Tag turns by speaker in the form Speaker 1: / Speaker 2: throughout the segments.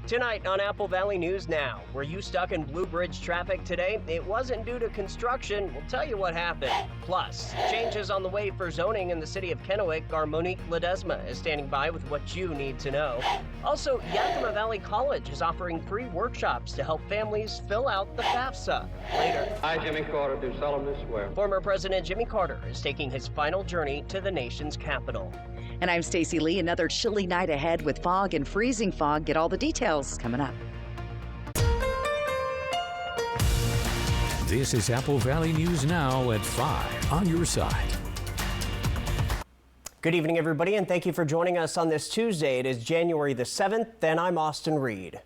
Speaker 1: Tonight on Apple Valley News Now, were you stuck in Blue Bridge traffic today? It wasn't due to construction. We'll tell you what happened. Plus, changes on the way for zoning in the city of Kennewick. Our Monique Ledesma is standing by with what you need to know. Also, Yakima Valley College is offering free workshops to help families fill out the FAFSA. Later,
Speaker 2: I, Jimmy Carter, do solemnly swear.
Speaker 1: Former President Jimmy Carter is taking his final journey to the nation's capital.
Speaker 3: And I'm Stacey Lee. Another chilly night ahead with fog and freezing fog. Get all the details coming up.
Speaker 4: This is Apple Valley News Now at 5 on your side.
Speaker 1: Good evening, everybody, and thank you for joining us on this Tuesday. It is January the 7th, and I'm Austin Reed.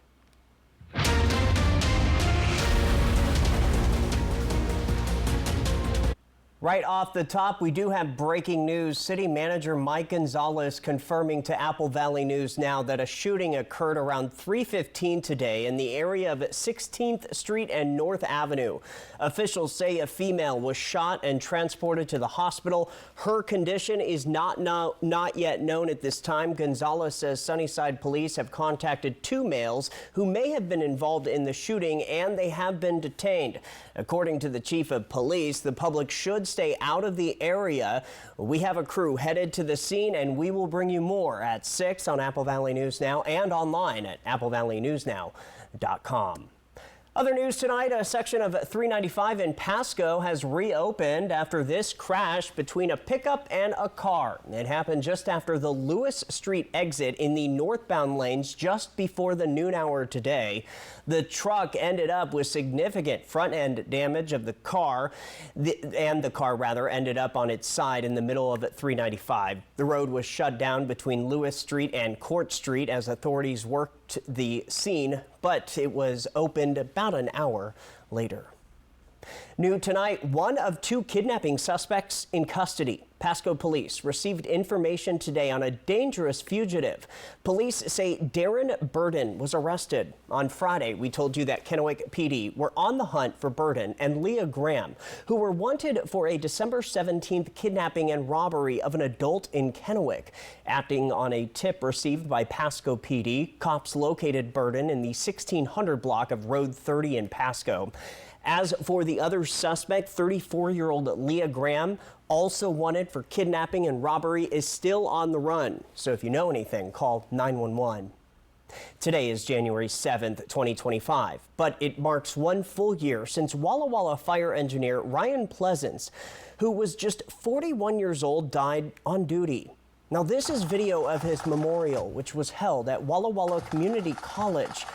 Speaker 1: Right off the top, we do have breaking news. City Manager Mike Gonzalez confirming to Apple Valley News Now that a shooting occurred around 3:15 today in the area of 16th Street and North Avenue. Officials say a female was shot and transported to the hospital. Her condition is not yet known at this time. Gonzalez says Sunnyside police have contacted two males who may have been involved in the shooting, and they have been detained. According to the chief of police, the public should stay out of the area. We have a crew headed to the scene, and we will bring you more at 6 on Apple Valley News Now and online at applevalleynewsnow.com. Other news tonight, a section of 395 in Pasco has reopened after this crash between a pickup and a car. It happened just after the Lewis Street exit in the northbound lanes just before the noon hour today. The truck ended up with significant front end damage of the car, and the car ended up on its side in the middle of 395. The road was shut down between Lewis Street and Court Street as authorities worked the scene, but it was opened about an hour later. New tonight, one of two kidnapping suspects in custody. Pasco police received information today on a dangerous fugitive. Police say Darren Burden was arrested. On Friday, we told you that Kennewick PD were on the hunt for Burden and Leah Graham, who were wanted for a December 17th kidnapping and robbery of an adult in Kennewick. Acting on a tip received by Pasco PD, cops located Burden in the 1600 block of Road 30 in Pasco. As for the other suspect, 34-year-old Leah Graham, also wanted for kidnapping and robbery, is still on the run. So if you know anything, call 911. Today is January 7th, 2025, but it marks one full year since Walla Walla fire engineer Ryan Pleasance, who was just 41 years old, died on duty. Now, this is video of his memorial, which was held at Walla Walla Community College.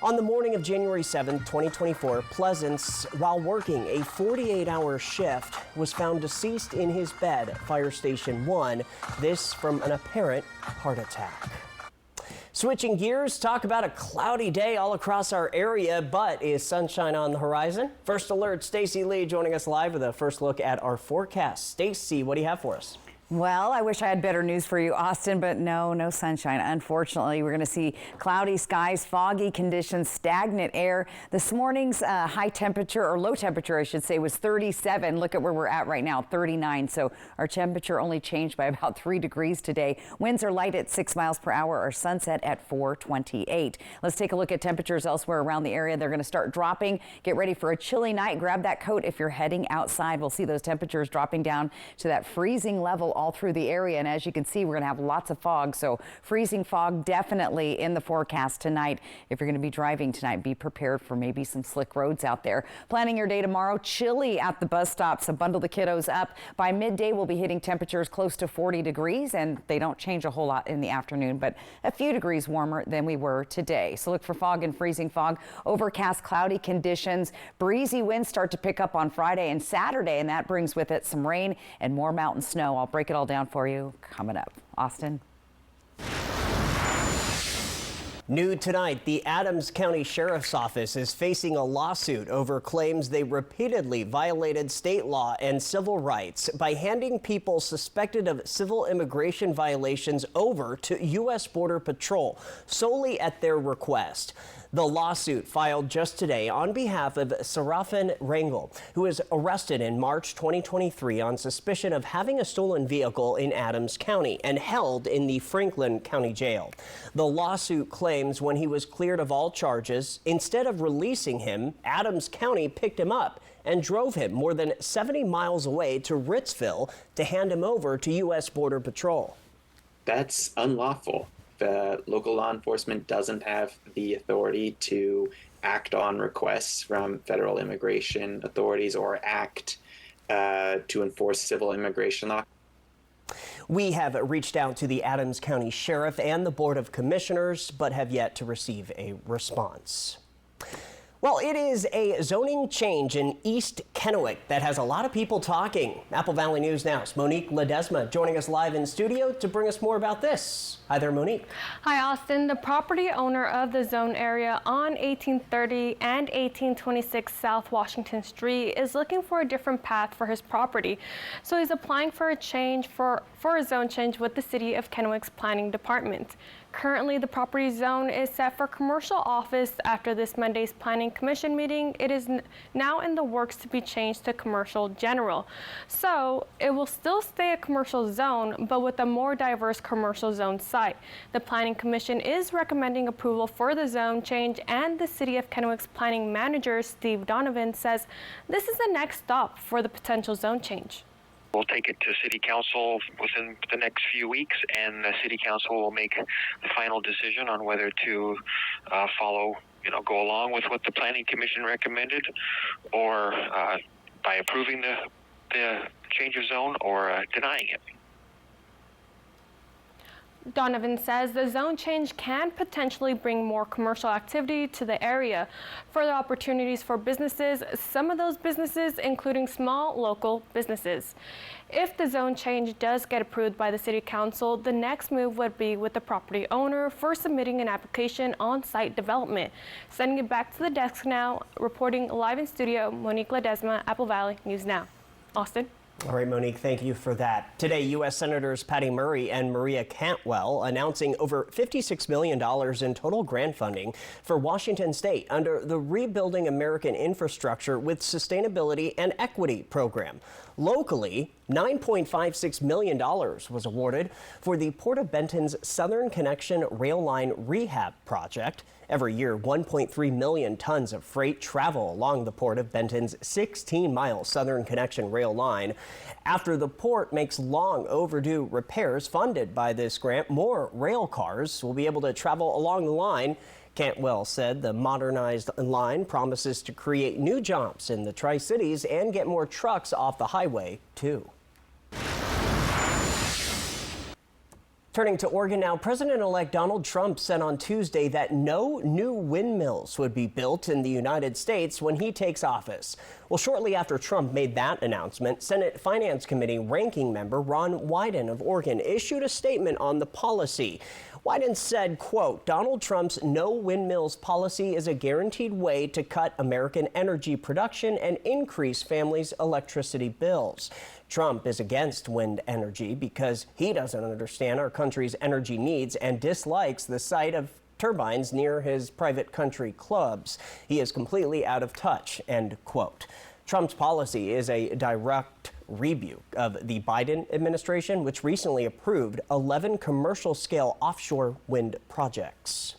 Speaker 1: On the morning of January 7, 2024, Pleasance, while working a 48-hour shift, was found deceased in his bed at Fire Station 1, this from an apparent heart attack. Switching gears, talk about a cloudy day all across our area, but is sunshine on the horizon? First Alert, Stacey Lee joining us live with a first look at our forecast. Stacey, what do you have for us?
Speaker 5: Well, I wish I had better news for you, Austin, but no sunshine. Unfortunately, we're going to see cloudy skies, foggy conditions, stagnant air. This morning's high temperature, or low temperature, I should say, was 37. Look at where we're at right now, 39. So our temperature only changed by about 3 degrees today. Winds are light at 6 miles per hour. Our sunset at 4:28. Let's take a look at temperatures elsewhere around the area. They're going to start dropping. Get ready for a chilly night. Grab that coat if you're heading outside. We'll see those temperatures dropping down to that freezing level all through the area, and as you can see, we're going to have lots of fog, so freezing fog definitely in the forecast tonight. If you're going to be driving tonight, be prepared for maybe some slick roads out there. Planning your day tomorrow, chilly at the bus stop, so bundle the kiddos up. By midday, we'll be hitting temperatures close to 40 degrees, and they don't change a whole lot in the afternoon, but a few degrees warmer than we were today. So look for fog and freezing fog, overcast, cloudy conditions. Breezy winds start to pick up on Friday and Saturday, and that brings with it some rain and more mountain snow. I'll break it all down for you coming up. Austin.
Speaker 1: New tonight, the Adams County Sheriff's Office is facing a lawsuit over claims they repeatedly violated state law and civil rights by handing people suspected of civil immigration violations over to U.S. Border Patrol solely at their request. The lawsuit filed just today on behalf of Sarafin Rangel, who was arrested in March 2023 on suspicion of having a stolen vehicle in Adams County and held in the Franklin County Jail. The lawsuit claims when he was cleared of all charges, instead of releasing him, Adams County picked him up and drove him more than 70 miles away to Ritzville to hand him over to U.S. Border Patrol.
Speaker 6: That's unlawful. The local law enforcement doesn't have the authority to act on requests from federal immigration authorities or act to enforce civil immigration law.
Speaker 1: We have reached out to the Adams County Sheriff and the Board of Commissioners, but have yet to receive a response. Well, it is a zoning change in East Kennewick that has a lot of people talking. Apple Valley News Now's Monique Ledesma joining us live in studio to bring us more about this. Hi there, Monique.
Speaker 7: Hi, Austin. The property owner of the zone area on 1830 and 1826 South Washington Street is looking for a different path for his property. So he's applying for a change for a zone change with the City of Kennewick's Planning Department. Currently, the property zone is set for commercial office. After this Monday's Planning Commission meeting, it is now in the works to be changed to commercial general. So it will still stay a commercial zone, but with a more diverse commercial zone site. The Planning Commission is recommending approval for the zone change, and the City of Kennewick's planning manager, Steve Donovan, says this is the next stop for the potential zone change.
Speaker 8: We'll take it to City Council within the next few weeks, and the City Council will make the final decision on whether to go along with what the Planning Commission recommended, or by approving the change of zone or denying it.
Speaker 7: Donovan says the zone change can potentially bring more commercial activity to the area, further opportunities for businesses, some of those businesses including small local businesses. If the zone change does get approved by the City Council, the next move would be with the property owner for submitting an application on site development. Sending it back to the desk now, reporting live in studio, Monique Ledesma, Apple Valley News Now. Austin?
Speaker 1: All right, Monique, thank you for that. Today, U.S. Senators Patty Murray and Maria Cantwell announcing over $56 million in total grant funding for Washington State under the Rebuilding American Infrastructure with Sustainability and Equity program. Locally, $9.56 million was awarded for the Port of Benton's Southern Connection Rail Line Rehab Project. Every year, 1.3 million tons of freight travel along the Port of Benton's 16-mile Southern Connection rail line. After the port makes long overdue repairs funded by this grant, more rail cars will be able to travel along the line. Cantwell said the modernized line promises to create new jobs in the Tri-Cities and get more trucks off the highway, too. Turning to Oregon now, President-elect Donald Trump said on Tuesday that no new windmills would be built in the United States when he takes office. Well, shortly after Trump made that announcement, Senate Finance Committee ranking member Ron Wyden of Oregon issued a statement on the policy. Wyden said, quote, Donald Trump's no windmills policy is a guaranteed way to cut American energy production and increase families' electricity bills. Trump is against wind energy because he doesn't understand our country's energy needs and dislikes the sight of turbines near his private country clubs. He is completely out of touch, end quote. Trump's policy is a direct rebuke of the Biden administration, which recently approved 11 commercial-scale offshore wind projects.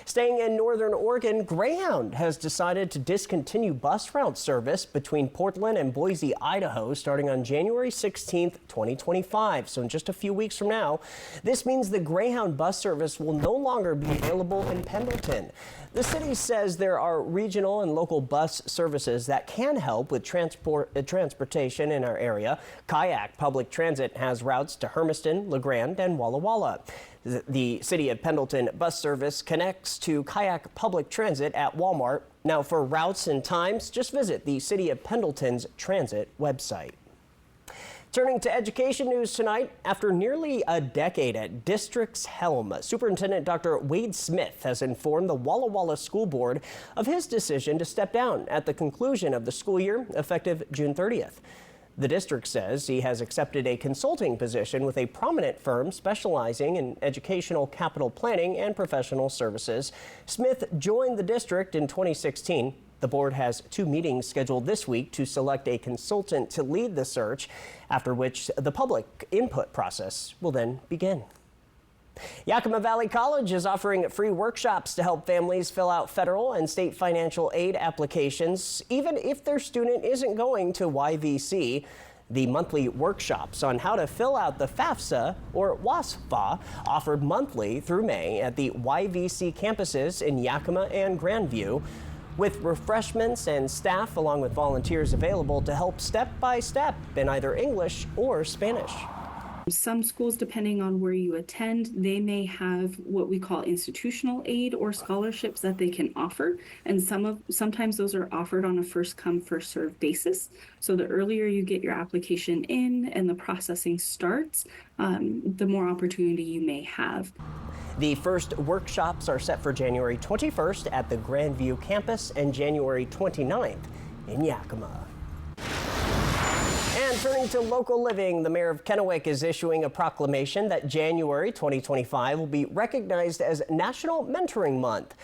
Speaker 1: Staying in northern Oregon, Greyhound has decided to discontinue bus route service between Portland and Boise, Idaho, starting on January 16th, 2025. So in just a few weeks from now, this means the Greyhound bus service will no longer be available in Pendleton. The city says there are regional and local bus services that can help with transportation in our area. Kayak Public Transit has routes to Hermiston, LeGrand, and Walla Walla. The City of Pendleton bus service connects to Kayak Public Transit at Walmart. Now, for routes and times, just visit the City of Pendleton's transit website. Turning to education news tonight, after nearly a decade at district's helm, Superintendent Dr. Wade Smith has informed the Walla Walla School Board of his decision to step down at the conclusion of the school year, effective June 30th. The district says he has accepted a consulting position with a prominent firm specializing in educational capital planning and professional services. Smith joined the district in 2016. The board has 2 meetings scheduled this week to select a consultant to lead the search, after which the public input process will then begin. Yakima Valley College is offering free workshops to help families fill out federal and state financial aid applications, even if their student isn't going to YVC. The monthly workshops on how to fill out the FAFSA or WASFA offered monthly through May at the YVC campuses in Yakima and Grandview, with refreshments and staff along with volunteers available to help step by step in either English or Spanish.
Speaker 9: Some schools, depending on where you attend, they may have what we call institutional aid or scholarships that they can offer. And sometimes those are offered on a first come, first served basis. So the earlier you get your application in and the processing starts, the more opportunity you may have.
Speaker 1: The first workshops are set for January 21st at the Grandview campus and January 29th in Yakima. And turning to local living, the mayor of Kennewick is issuing a proclamation that January 2025 will be recognized as National Mentoring Month.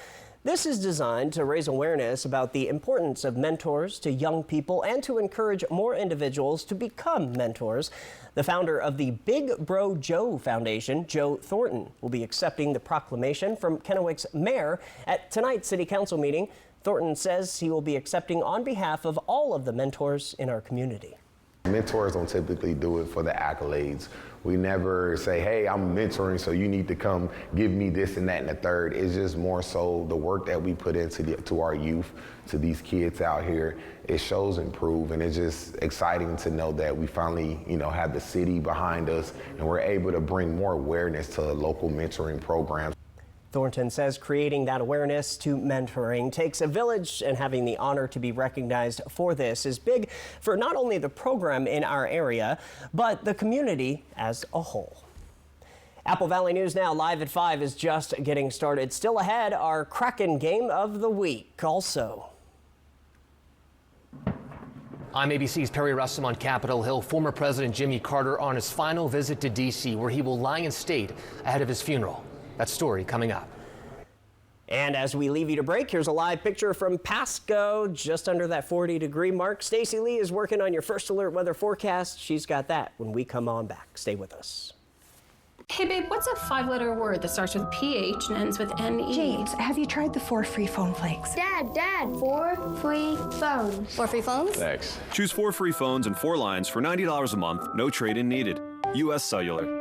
Speaker 1: This is designed to raise awareness about the importance of mentors to young people and to encourage more individuals to become mentors. The founder of the Big Bro Joe Foundation, Joe Thornton, will be accepting the proclamation from Kennewick's mayor at tonight's city council meeting. Thornton says he will be accepting on behalf of all of the mentors in our community.
Speaker 10: Mentors don't typically do it for the accolades. We never say, hey, I'm mentoring, so you need to come give me this and that and the third. It's just more so the work that we put into to our youth, to these kids out here. It shows and proves, and it's just exciting to know that we finally, have the city behind us, and we're able to bring more awareness to local mentoring programs.
Speaker 1: Thornton says creating that awareness to mentoring takes a village, and having the honor to be recognized for this is big for not only the program in our area, but the community as a whole. Apple Valley News Now live at 5 is just getting started. Still ahead, our Kraken game of the week also.
Speaker 11: I'm ABC's Perry Russom on Capitol Hill. Former President Jimmy Carter on his final visit to D.C., where he will lie in state ahead of his funeral. That story coming up.
Speaker 1: And as we leave you to break, here's a live picture from Pasco, just under that 40-degree mark. Stacey Lee is working on your first alert weather forecast. She's got that when we come on back. Stay with us.
Speaker 12: Hey babe, what's a 5-letter word that starts with PH and ends with NE?
Speaker 13: James, have you tried the 4 free phone flakes?
Speaker 14: Dad, 4 free phones.
Speaker 12: 4 free phones?
Speaker 15: Thanks. Choose 4 free phones and 4 lines for $90 a month, no trade-in needed. U.S. Cellular.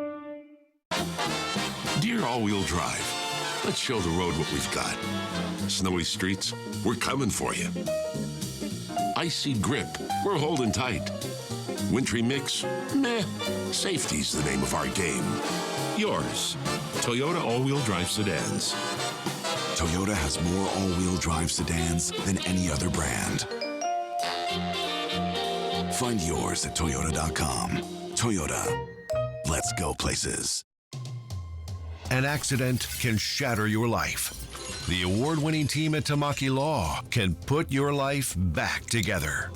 Speaker 16: Dear all-wheel drive, let's show the road what we've got. Snowy streets, we're coming for you. Icy grip, we're holding tight. Wintry mix, meh. Safety's the name of our game. Yours, Toyota all-wheel drive sedans.
Speaker 17: Toyota has more all-wheel drive sedans than any other brand. Find yours at toyota.com. Toyota, let's go places.
Speaker 18: An accident can shatter your life. The award-winning team at Tamaki Law can put your life back together.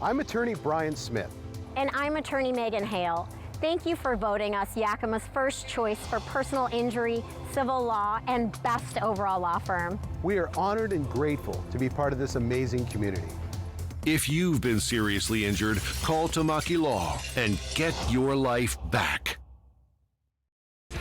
Speaker 19: I'm attorney Brian Smith.
Speaker 20: And I'm attorney Megan Hale. Thank you for voting us Yakima's first choice for personal injury, civil law, and best overall law firm.
Speaker 19: We are honored and grateful to be part of this amazing community.
Speaker 18: If you've been seriously injured, call Tamaki Law and get your life back.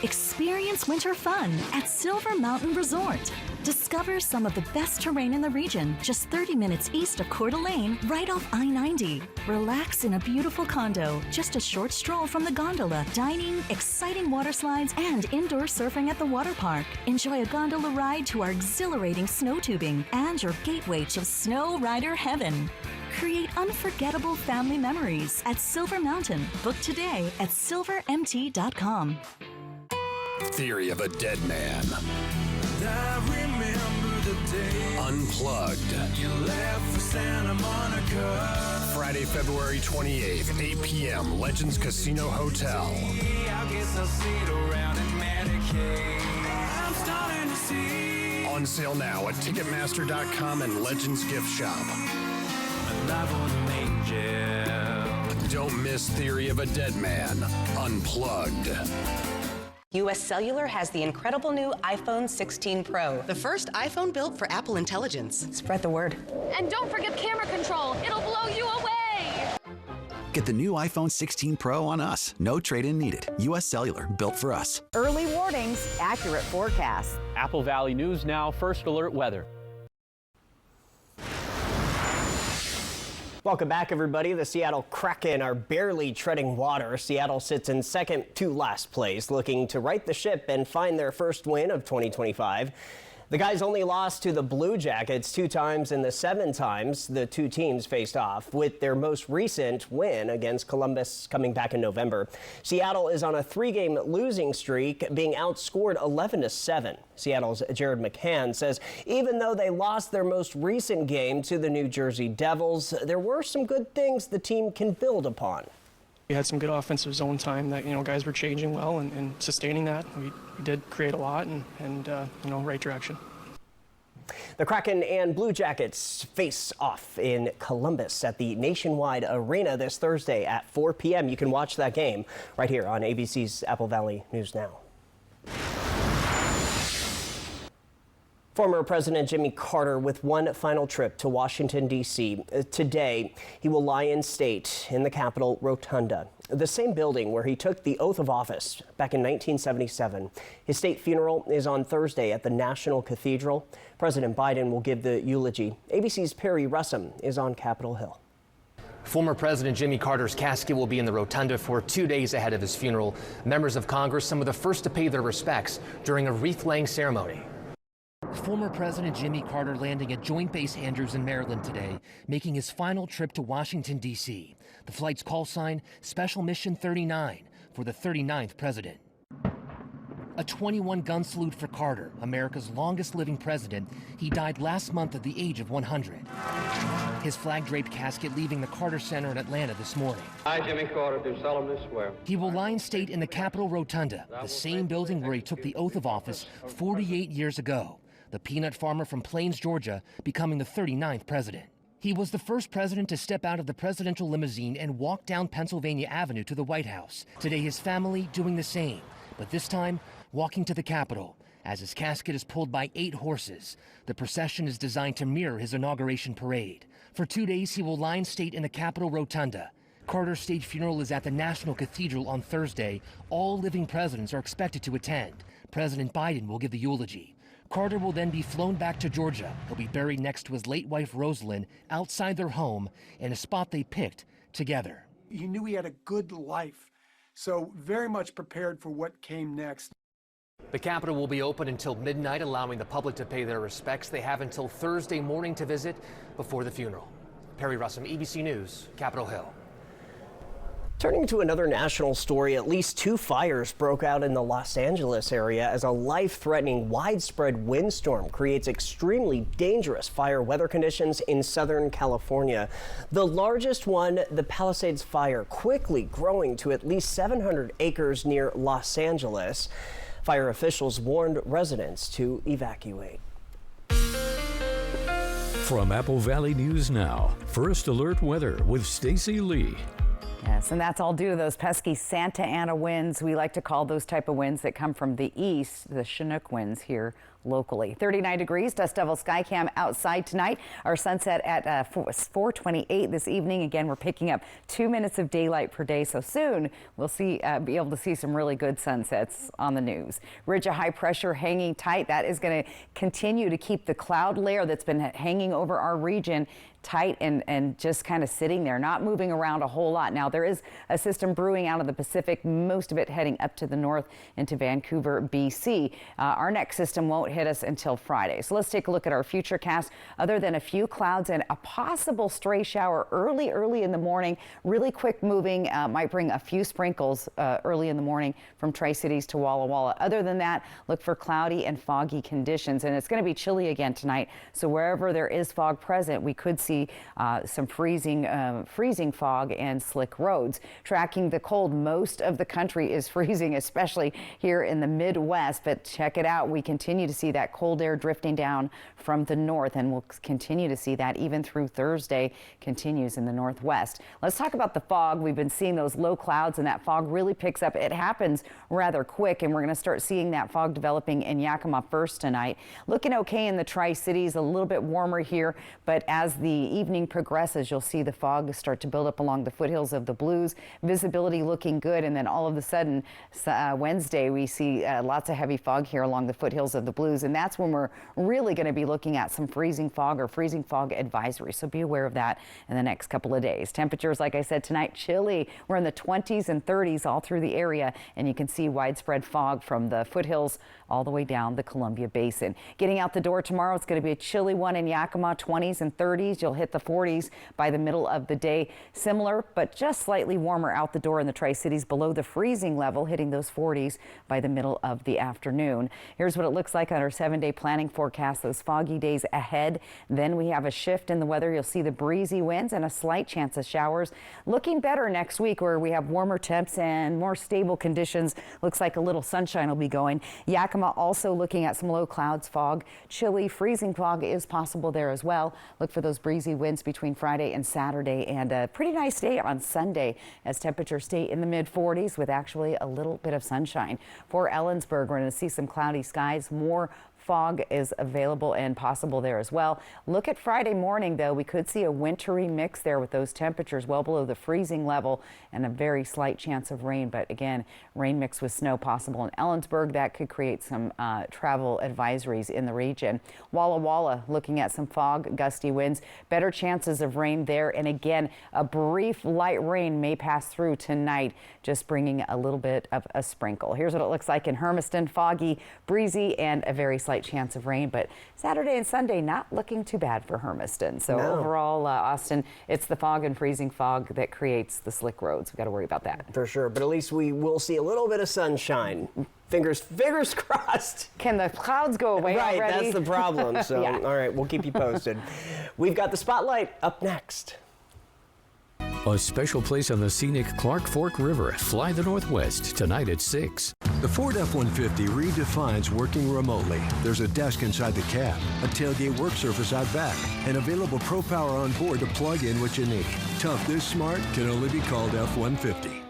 Speaker 21: Experience winter fun at Silver Mountain Resort. Discover some of the best terrain in the region, just 30 minutes east of Coeur d'Alene, right off I-90. Relax in a beautiful condo, just a short stroll from the gondola, dining, exciting water slides, and indoor surfing at the water park. Enjoy a gondola ride to our exhilarating snow tubing and your gateway to snow rider heaven. Create unforgettable family memories at Silver Mountain. Book today at silvermt.com.
Speaker 22: Theory of a Dead Man. I remember the day Unplugged. You left for Santa Monica. Friday, February 28th, 8 p.m., Legends Casino Hotel. I guess I'll sit around in Medicaid. I'm starting to see. On sale now at Ticketmaster.com and Legends Gift Shop. Alive on an angel. Don't miss Theory of a Dead Man Unplugged.
Speaker 2: U.S. Cellular has the incredible new iPhone 16 Pro.
Speaker 3: The first iPhone built for Apple Intelligence.
Speaker 2: Spread the word.
Speaker 23: And don't forget camera control. It'll blow you away.
Speaker 17: Get the new iPhone 16 Pro on us. No trade-in needed. U.S. Cellular, built for us.
Speaker 5: Early warnings, accurate forecasts.
Speaker 24: Apple Valley News Now, First Alert Weather.
Speaker 1: Welcome back, everybody. The Seattle Kraken are barely treading water. Seattle sits in second to last place, looking to right the ship and find their first win of 2025. The guys only lost to the Blue Jackets 2 times in the 7 times the two teams faced off, with their most recent win against Columbus coming back in November. Seattle is on a 3-game losing streak, being outscored 11-7. Seattle's Jared McCann says even though they lost their most recent game to the New Jersey Devils, there were some good things the team can build upon.
Speaker 25: We had some good offensive zone time that, guys were changing well and sustaining that. We did create a lot and right direction.
Speaker 1: The Kraken and Blue Jackets face off in Columbus at the Nationwide Arena this Thursday at 4 p.m. You can watch that game right here on ABC's Apple Valley News Now. Former President Jimmy Carter with one final trip to Washington, D.C. Today, he will lie in state in the Capitol Rotunda, the same building where he took the oath of office back in 1977. His state funeral is on Thursday at the National Cathedral. President Biden will give the eulogy. ABC's Perry Russum is on Capitol Hill.
Speaker 11: Former President Jimmy Carter's casket will be in the Rotunda for 2 days ahead of his funeral. Members of Congress, some of the first to pay their respects during a wreath-laying ceremony. Former President Jimmy Carter landing at Joint Base Andrews in Maryland today, making his final trip to Washington, D.C. The flight's call sign, Special Mission 39, for the 39th president. A 21-gun salute for Carter, America's longest-living president. He died last month at the age of 100. His flag-draped casket leaving the Carter Center in Atlanta this morning.
Speaker 26: I, Jimmy Carter, do solemnly swear.
Speaker 11: He will lie in state in the Capitol Rotunda, the same building where he took the oath of office 48 years ago. The peanut farmer from Plains, Georgia, becoming the 39th president. He was the first president to step out of the presidential limousine and walk down Pennsylvania Avenue to the White House. Today, his family doing the same, but this time, walking to the Capitol, as his casket is pulled by 8 horses. The procession is designed to mirror his inauguration parade. For 2 days, he will lie in state in the Capitol Rotunda. Carter's state funeral is at the National Cathedral on Thursday. All living presidents are expected to attend. President Biden will give the eulogy. Carter will then be flown back to Georgia. He'll be buried next to his late wife, Rosalind, outside their home in a spot they picked together.
Speaker 27: He knew he had a good life, so very much prepared for what came next.
Speaker 11: The Capitol will be open until midnight, allowing the public to pay their respects. They have until Thursday morning to visit before the funeral. Perry Russum, ABC News, Capitol Hill.
Speaker 1: Turning to another national story, at least 2 fires broke out in the Los Angeles area as a life-threatening widespread windstorm creates extremely dangerous fire weather conditions in Southern California. The largest one, the Palisades Fire, quickly growing to at least 700 acres near Los Angeles. Fire officials warned residents to evacuate.
Speaker 4: From Apple Valley News Now, First Alert Weather with Stacy Lee.
Speaker 5: Yes, and that's all due to those pesky Santa Ana winds. We like to call those type of winds that come from the east, the Chinook winds here locally. 39 degrees, Dust Devil Skycam outside tonight. Our sunset at 4:28 this evening. Again, we're picking up 2 minutes of daylight per day, so soon we'll be able to see some really good sunsets on the news. Ridge of high pressure hanging tight. That is going to continue to keep the cloud layer that's been hanging over our region tight and just kind of sitting there, not moving around a whole lot. Now, there is a system brewing out of the Pacific, most of it heading up to the north into Vancouver, BC. Our next system won't hit us until Friday. So let's take a look at our futurecast. Other than a few clouds and a possible stray shower early in the morning, really quick moving, might bring a few sprinkles early in the morning from Tri-Cities to Walla Walla. Other than that, look for cloudy and foggy conditions, and it's going to be chilly again tonight. So wherever there is fog present, we could see some freezing fog and slick roads. Tracking the cold, most of the country is freezing, especially here in the Midwest. But check it out, we continue to see that cold air drifting down from the north, and we'll continue to see that even through Thursday, continues in the northwest. Let's talk about the fog. We've been seeing those low clouds, and that fog really picks up. It happens rather quick, and we're going to start seeing that fog developing in Yakima first tonight. Looking okay in the Tri-Cities, a little bit warmer here, but as the evening progresses, you'll see the fog start to build up along the foothills of the Blues. Visibility looking good, and then all of a sudden, Wednesday, we see lots of heavy fog here along the foothills of the Blues, and that's when we're really going to be looking at some freezing fog or freezing fog advisory. So be aware of that in the next couple of days. Temperatures, like I said, tonight chilly. We're in the 20s and 30s all through the area, and you can see widespread fog from the foothills all the way down the Columbia Basin. Getting out the door tomorrow, it's going to be a chilly one in Yakima, 20s and 30s. You'll hit the 40s by the middle of the day. Similar, but just slightly warmer out the door in the Tri-Cities, below the freezing level, hitting those 40s by the middle of the afternoon. Here's what it looks like on our 7-day planning forecast. Those foggy days ahead. Then we have a shift in the weather. You'll see the breezy winds and a slight chance of showers. Looking better next week, where we have warmer temps and more stable conditions. Looks like a little sunshine will be going. Yakima also looking at some low clouds, fog, chilly, freezing fog is possible there as well. Look for those breezy winds between Friday and Saturday, and a pretty nice day on Sunday as temperatures stay in the mid-40s with actually a little bit of sunshine. For Ellensburg, we're going to see some cloudy skies. More fog is available and possible there as well. Look at Friday morning, though. We could see a wintry mix there with those temperatures well below the freezing level and a very slight chance of rain. But again, rain mixed with snow possible in Ellensburg. That could create some travel advisories in the region. Walla Walla looking at some fog, gusty winds, better chances of rain there. And again, a brief light rain may pass through tonight, just bringing a little bit of a sprinkle. Here's what it looks like in Hermiston. Foggy, breezy, and a very slight chance of rain, but Saturday and Sunday not looking too bad for Hermiston. So overall, Austin, it's the fog and freezing fog that creates the slick roads. We've got to worry about that.
Speaker 1: For sure, but at least we will see a little bit of sunshine. Fingers crossed.
Speaker 5: Can the clouds go away
Speaker 1: already?
Speaker 5: Right,
Speaker 1: that's the problem. So,
Speaker 5: yeah.
Speaker 1: All right, we'll keep you posted. We've got the Spotlight up next.
Speaker 4: A special place on the scenic Clark Fork River. Fly the Northwest tonight at 6.
Speaker 6: The Ford F-150 redefines working remotely. There's a desk inside the cab, a tailgate work surface out back, and available Pro Power on board to plug in what you need. Tough this smart can only be called F-150.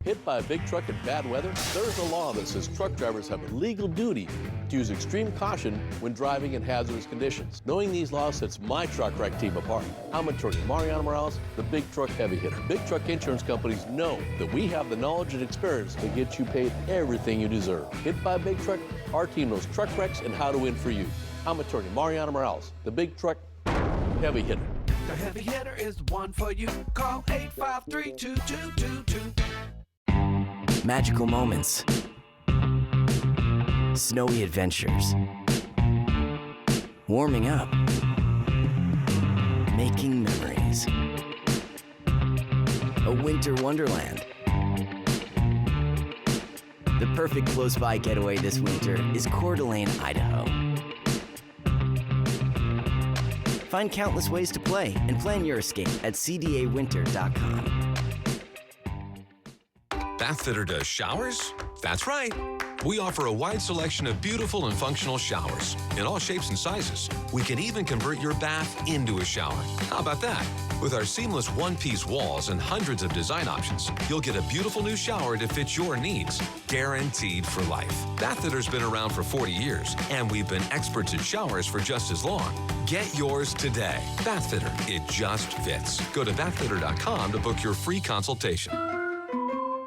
Speaker 7: Hit by a big truck in bad weather? There's a law that says truck drivers have a legal duty to use extreme caution when driving in hazardous conditions. Knowing these laws sets my truck wreck team apart. I'm attorney Mariano Morales, the big truck heavy hitter. Big truck insurance companies know that we have the knowledge and experience to get you paid everything you deserve. Hit by a big truck, our team knows truck wrecks and how to win for you. I'm attorney Mariano Morales, the big truck heavy hitter.
Speaker 8: The heavy hitter is the one for you. Call 853-2222.
Speaker 9: Magical moments, snowy adventures, warming up, making memories, a winter wonderland. The perfect close-by getaway this winter is Coeur d'Alene, Idaho. Find countless ways to play and plan your escape at cdawinter.com.
Speaker 10: Bathfitter does showers? That's right. We offer a wide selection of beautiful and functional showers in all shapes and sizes. We can even convert your bath into a shower. How about that? With our seamless one-piece walls and hundreds of design options, you'll get a beautiful new shower to fit your needs, guaranteed for life. Bathfitter's been around for 40 years, and we've been experts at showers for just as long. Get yours today. Bathfitter, it just fits. Go to bathfitter.com to book your free consultation.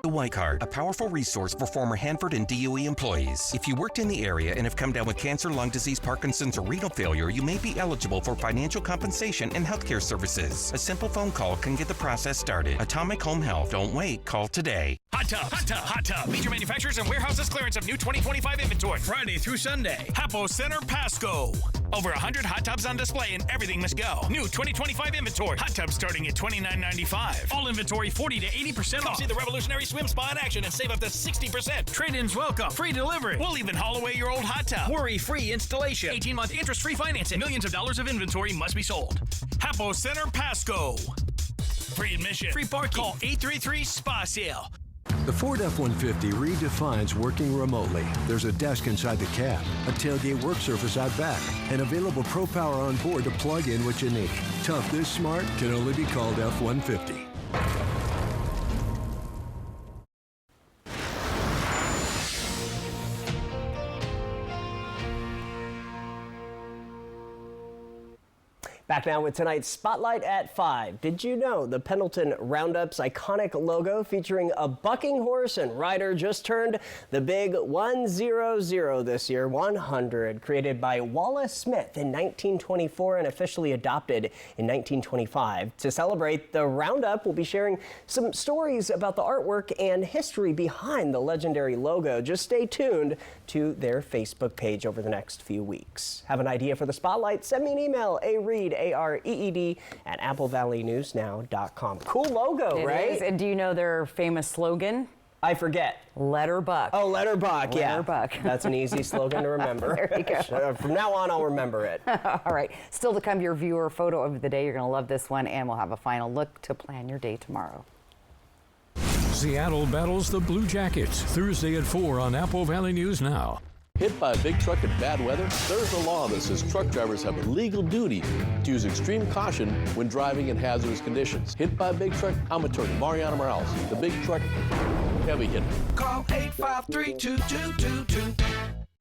Speaker 13: The White Card, a powerful resource for former Hanford and DOE employees. If you worked in the area and have come down with cancer, lung disease, Parkinson's, or renal failure, you may be eligible for financial compensation and healthcare services. A simple phone call can get the process started. Atomic Home Health. Don't wait. Call today.
Speaker 14: Hot Tub, Hot Tub, Hot Tub. Major manufacturers and warehouses clearance of new 2025 inventory. Friday through Sunday. Hapo Center, Pasco. Over 100 hot tubs on display and everything must go. New 2025 inventory. Hot tubs starting at $29.95. All inventory 40 to 80% off. See the revolutionary swim spa in action and save up to 60%. Trade-ins welcome. Free delivery. We'll even haul away your old hot tub. Worry-free installation. 18-month interest-free financing. Millions of dollars of inventory must be sold. Hapo Center, Pasco. Free admission. Free parking. Call 833-SPA-SALE.
Speaker 6: The Ford F-150 redefines working remotely. There's a desk inside the cab, a tailgate work surface out back, and available Pro Power on board to plug in what you need. Tough this smart can only be called F-150.
Speaker 1: Back now with tonight's Spotlight at 5. Did you know the Pendleton Roundup's iconic logo featuring a bucking horse and rider just turned the big 100 this year, 100, created by Wallace Smith in 1924 and officially adopted in 1925. To celebrate, the Roundup will be sharing some stories about the artwork and history behind the legendary logo. Just stay tuned to their Facebook page over the next few weeks. Have an idea for the Spotlight? Send me an email, AREED at applevalleynewsnow.com. Cool logo, right?
Speaker 5: It is. And do you know their famous slogan?
Speaker 1: I forget.
Speaker 5: Let her buck.
Speaker 1: Oh, let her buck, yeah.
Speaker 5: Let her buck.
Speaker 1: That's an easy slogan to remember.
Speaker 5: There you go.
Speaker 1: From now on, I'll remember it.
Speaker 5: All right. Still to come, your viewer photo of the day. You're going to love this one, and we'll have a final look to plan your day tomorrow.
Speaker 4: Seattle battles the Blue Jackets Thursday at 4 on Apple Valley News Now.
Speaker 7: Hit by a big truck in bad weather? There's a law that says truck drivers have a legal duty to use extreme caution when driving in hazardous conditions. Hit by a big truck? I'm attorney Mariana Morales, the big truck heavy hitter.
Speaker 8: Call 853-2222.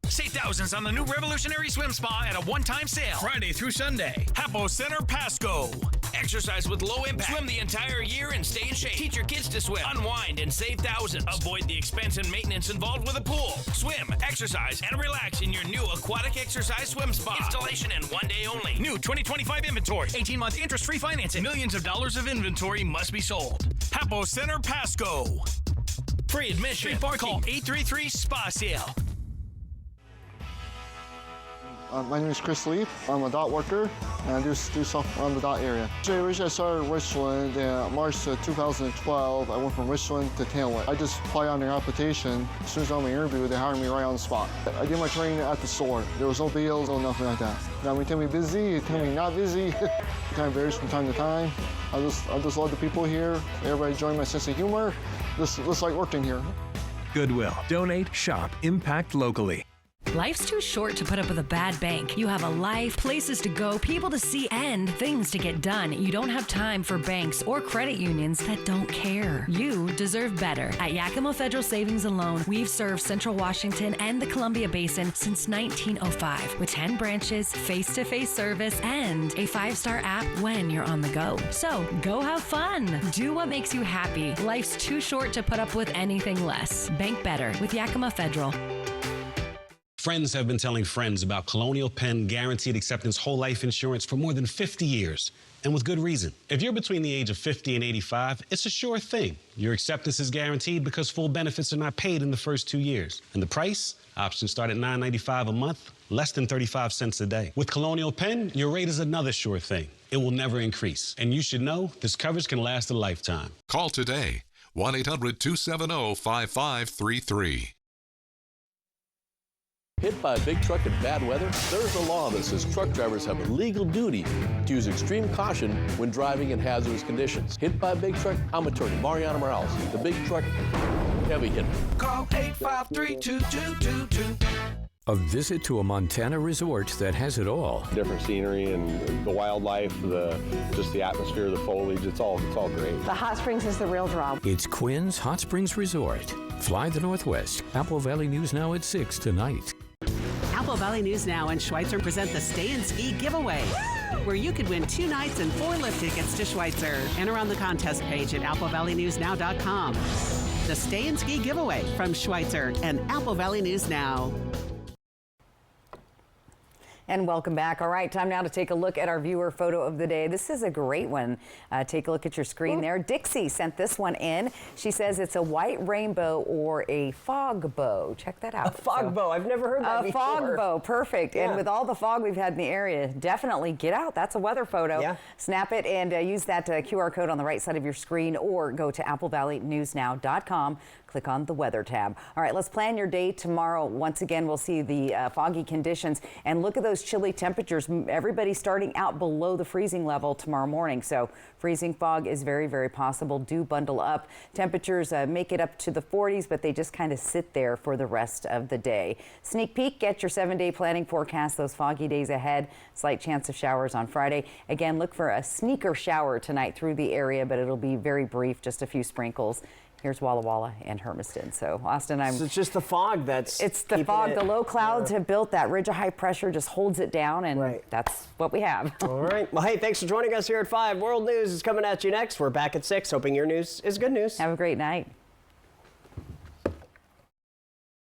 Speaker 14: Save thousands on the new revolutionary swim spa at a one-time sale. Friday through Sunday. Hapo Center Pasco. Exercise with low impact. Swim the entire year and stay in shape. Teach your kids to swim. Unwind and save thousands. Avoid the expense and maintenance involved with a pool. Swim, exercise, and relax in your new aquatic exercise swim spa. Installation in one day only. New 2025 inventory. 18-month interest-free financing. Millions of dollars of inventory must be sold. Hapo Center Pasco. Free admission. Free parking. Call 833-SPA-SALE.
Speaker 12: My name is Chris Leaf. I'm a dot worker, and I do stuff around the dot area. Originally, I started in Richland in March 2012. I went from Richland to Tamlet. I just apply on their application. As soon as I'm in the interview, they hire me right on the spot. I did my training at the store. There was no bills, no nothing like that. Now, when you tell me busy, you tell me not busy. It kind of varies from time to time. I just love the people here. Everybody enjoy my sense of humor. Just like working here.
Speaker 15: Goodwill. Donate, shop, impact locally.
Speaker 16: Life's too short to put up with a bad bank. You have a life, places to go, people to see, and things to get done. You don't have time for banks or credit unions that don't care. You deserve better. At Yakima Federal Savings and Loan, we've served Central Washington and the Columbia Basin since 1905 with 10 branches, face-to-face service, and a 5-star app when you're on the go. So go have fun. Do what makes you happy. Life's too short to put up with anything less. Bank better with Yakima Federal.
Speaker 18: Friends have been telling friends about Colonial Penn Guaranteed Acceptance Whole Life Insurance for more than 50 years, and with good reason. If you're between the age of 50 and 85, it's a sure thing. Your acceptance is guaranteed because full benefits are not paid in the first 2 years. And the price? Options start at $9.95 a month, less than 35 cents a day. With Colonial Penn, your rate is another sure thing. It will never increase. And you should know this coverage can last a lifetime.
Speaker 19: Call today, 1-800-270-5533.
Speaker 7: Hit by a big truck in bad weather? There's a law that says truck drivers have a legal duty to use extreme caution when driving in hazardous conditions. Hit by a big truck? I'm attorney Mariana Morales, the big truck heavy hitter.
Speaker 8: Call 853-2222.
Speaker 4: A visit to a Montana resort that has it all.
Speaker 20: Different scenery and the wildlife, just the atmosphere, the foliage, it's all great.
Speaker 21: The hot springs is the real draw.
Speaker 4: It's Quinn's Hot Springs Resort. Fly the Northwest. Apple Valley News Now at 6 tonight.
Speaker 28: Apple Valley News Now and Schweitzer present the Stay and Ski Giveaway, where you could win 2 nights and 4 lift tickets to Schweitzer. Enter on the contest page at applevalleynewsnow.com. The Stay and Ski Giveaway from Schweitzer and Apple Valley News Now.
Speaker 5: And welcome back. All right, time now to take a look at our viewer photo of the day. This is a great one. Take a look at your screen there. Dixie sent this one in. She says it's a white rainbow or a fog bow. Check that out.
Speaker 1: A fog bow. I've never heard that before.
Speaker 5: A fog bow. Perfect. Yeah. And with all the fog we've had in the area, definitely get out. That's a weather photo. Yeah. Snap it and use that QR code on the right side of your screen, or go to applevalleynewsnow.com. Click on the weather tab. All right, let's plan your day tomorrow. Once again, we'll see the foggy conditions and look at those those chilly temperatures. Everybody's starting out below the freezing level tomorrow morning. So freezing fog is very, very possible. Do bundle up. Temperatures make it up to the 40s, but they just kind of sit there for the rest of the day. Sneak peek, get your 7-day planning forecast. Those foggy days ahead. Slight chance of showers on Friday. Again, look for a sneaker shower tonight through the area, but it'll be very brief, just a few sprinkles. Here's Walla Walla and Hermiston. So, Austin,
Speaker 1: So it's just the fog that's
Speaker 5: It's the fog. The low clouds have built. That ridge of high pressure just holds it down, and that's what we have.
Speaker 1: All right. Well, hey, thanks for joining us here at 5. World News is coming at you next. We're back at 6, hoping your news is good news.
Speaker 5: Have a great night.